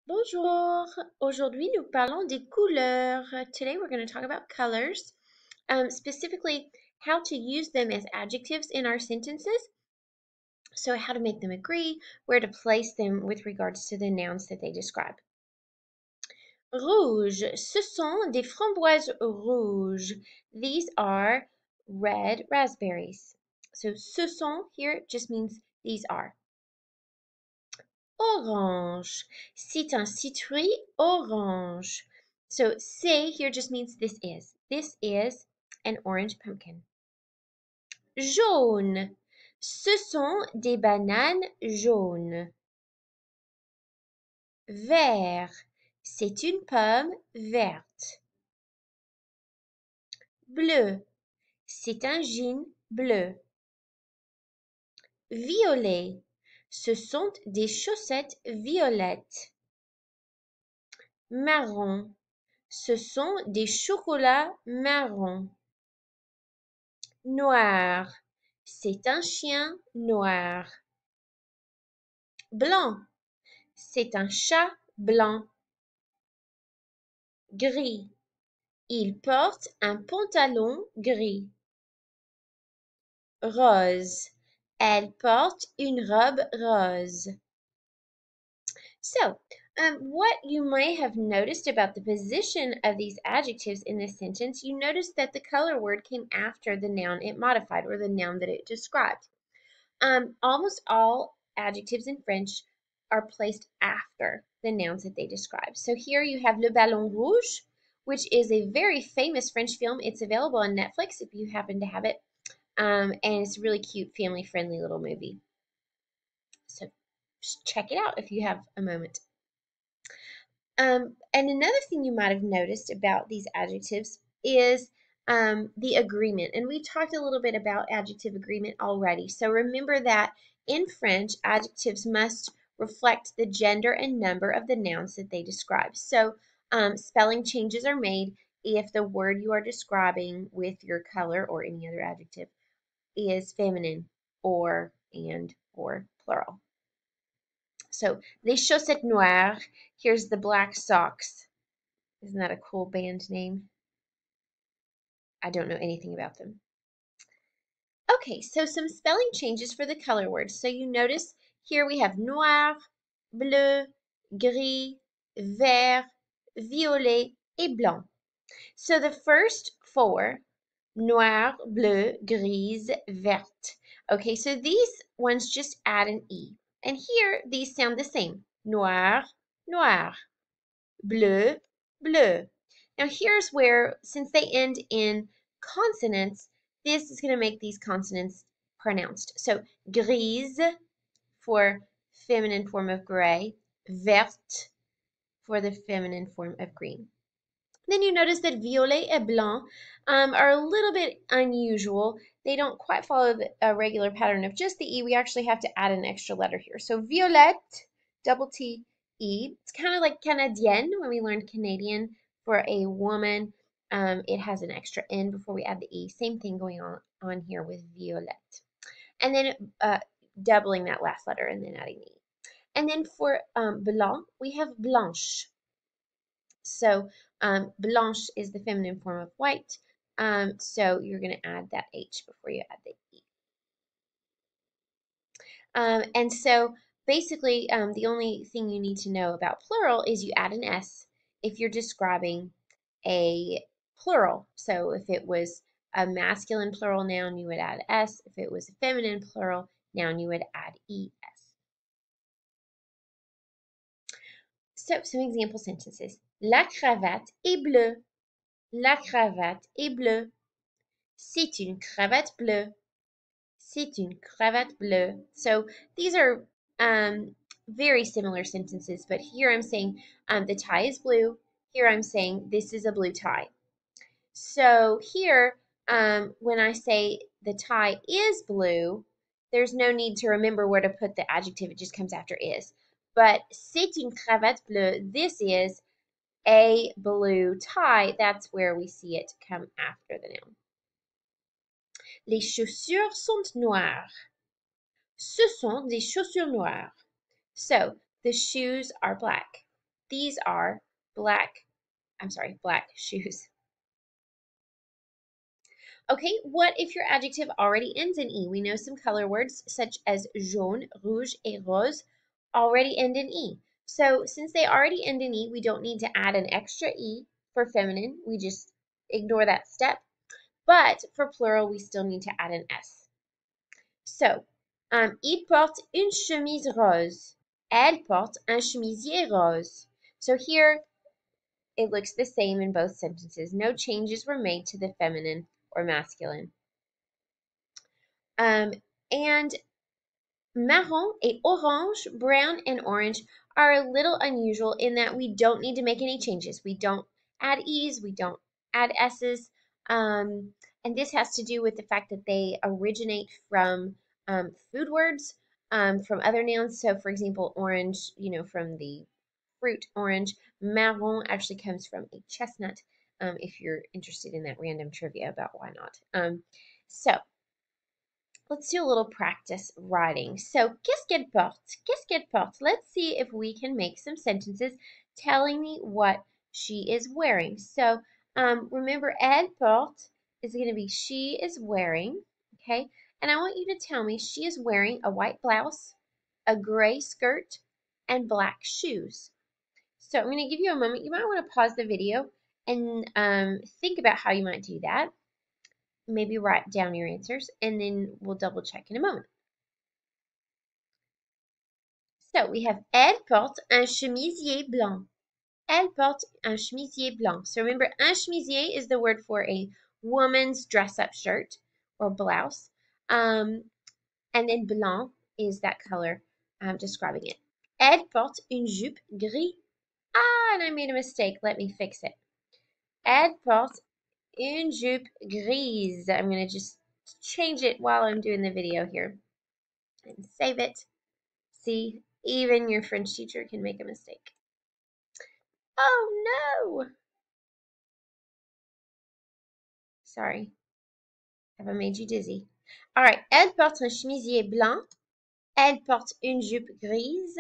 Bonjour. Aujourd'hui, nous parlons des couleurs. Today, we're going to talk about colors, specifically how to use them as adjectives in our sentences. So, how to make them agree, where to place them with regards to the nouns that they describe. Rouge. Ce sont des framboises rouges. These are red raspberries. So, ce sont here just means these are. Orange. C'est un citrouille orange. So c'est here just means this is. This is an orange pumpkin. Jaune. Ce sont des bananes jaunes. Vert. C'est une pomme verte. Bleu. C'est un jean bleu. Violet. Ce sont des chaussettes violettes. Marron. Ce sont des chocolats marrons. Noir. C'est un chien noir. Blanc. C'est un chat blanc. Gris. Il porte un pantalon gris. Rose. Elle porte une robe rose. So, what you may have noticed about the position of these adjectives in this sentence, you notice that the color word came after the noun it modified or the noun that it described. Almost all adjectives in French are placed after the nouns that they describe. So here you have Le Ballon Rouge, which is a very famous French film. It's available on Netflix if you happen to have it. And it's a really cute, family-friendly little movie. So check it out if you have a moment. And another thing you might have noticed about these adjectives is the agreement. And we talked a little bit about adjective agreement already. So remember that in French, adjectives must reflect the gender and number of the nouns that they describe. So spelling changes are made if the word you are describing with your color or any other adjective is feminine or plural. So, les chaussettes noires, here's the black socks. Isn't that a cool band name? I don't know anything about them. Okay, so some spelling changes for the color words. So you notice here we have noir, bleu, gris, vert, violet, et blanc. So the first four, noir, bleu, grise, verte. Okay, so these ones just add an E. And here, these sound the same. Noir, noir. Bleu, bleu. Now here's where, since they end in consonants, this is going to make these consonants pronounced. So grise for feminine form of gray, verte for the feminine form of green. Then you notice that violet et blanc are a little bit unusual. They don't quite follow a regular pattern of just the E. We actually have to add an extra letter here. So violette, double T, E. It's kind of like Canadienne when we learned Canadian for a woman. It has an extra N before we add the E. Same thing going on here with violette. And then doubling that last letter and then adding the E. And then for blanc, we have blanche. So blanche is the feminine form of white. So you're going to add that H before you add the E. And so basically the only thing you need to know about plural is you add an S if you're describing a plural. So if it was a masculine plural noun, you would add S. If it was a feminine plural noun, you would add ES. So some example sentences. La cravate est bleue. La cravate est bleue. C'est une cravate bleue. C'est une cravate bleue. So these are very similar sentences, but here I'm saying the tie is blue. Here I'm saying this is a blue tie. So here, when I say the tie is blue, there's no need to remember where to put the adjective. It just comes after is. But c'est une cravate bleue. This is a blue tie. That's where we see it come after the noun. Les chaussures sont noires. Ce sont des chaussures noires. So, the shoes are black. these are black shoes. Okay, what if your adjective already ends in E? We know some color words such as jaune, rouge, et rose already end in E. So since they already end in E, we don't need to add an extra E for feminine. We just ignore that step. But for plural, we still need to add an S. So, il porte une chemise rose. Elle porte un chemisier rose. So here, it looks the same in both sentences. No changes were made to the feminine or masculine. And marron et orange, brown and orange, are a little unusual in that we don't need to make any changes. We don't add E's, we don't add S's. And this has to do with the fact that they originate from food words, from other nouns. So, for example, orange, from the fruit orange. Marron actually comes from a chestnut, if you're interested in that random trivia about why not. So, let's do a little practice writing. So, qu'est-ce qu'elle porte? Qu'est-ce qu'elle porte? Let's see if we can make some sentences telling me what she is wearing. So, remember, elle porte is going to be she is wearing, okay? And I want you to tell me she is wearing a white blouse, a gray skirt, and black shoes. So, I'm going to give you a moment. You might want to pause the video and think about how you might do that. Maybe write down your answers, and then we'll double check in a moment. So we have elle porte un chemisier blanc. Elle porte un chemisier blanc. So remember, un chemisier is the word for a woman's dress-up shirt or blouse. And then blanc is that color describing it. Elle porte une jupe gris. Ah, and I made a mistake. Let me fix it. Elle porte une jupe grise. I'm going to just change it while I'm doing the video here and save it. See, even your French teacher can make a mistake. Oh no! Sorry. Have I made you dizzy? All right. Elle porte un chemisier blanc. Elle porte une jupe grise.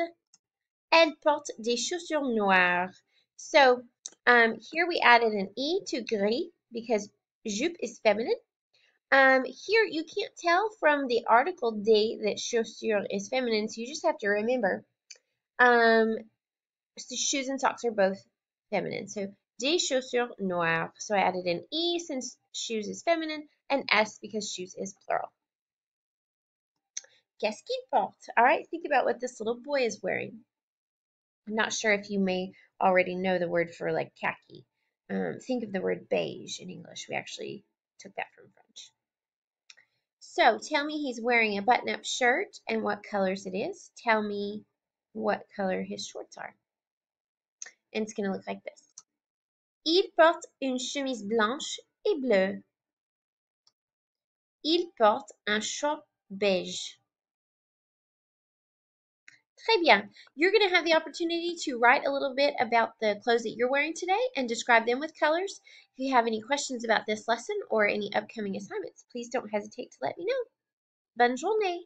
Elle porte des chaussures noires. So here we added an E to gris because jupe is feminine. Here you can't tell from the article des that chaussure is feminine, so you just have to remember so shoes and socks are both feminine. So des chaussures noires. So I added an E since shoes is feminine and S because shoes is plural. Qu'est-ce qu'il porte? All right, think about what this little boy is wearing. I'm not sure if you may already know the word for like khaki. Think of the word beige in English. We actually took that from French. So tell me he's wearing a button-up shirt and what colors it is. Tell me what color his shorts are. And it's going to look like this. Il porte une chemise blanche et bleue. Il porte un short beige. Très bien. You're going to have the opportunity to write a little bit about the clothes that you're wearing today and describe them with colors. If you have any questions about this lesson or any upcoming assignments, please don't hesitate to let me know. Bonne journée.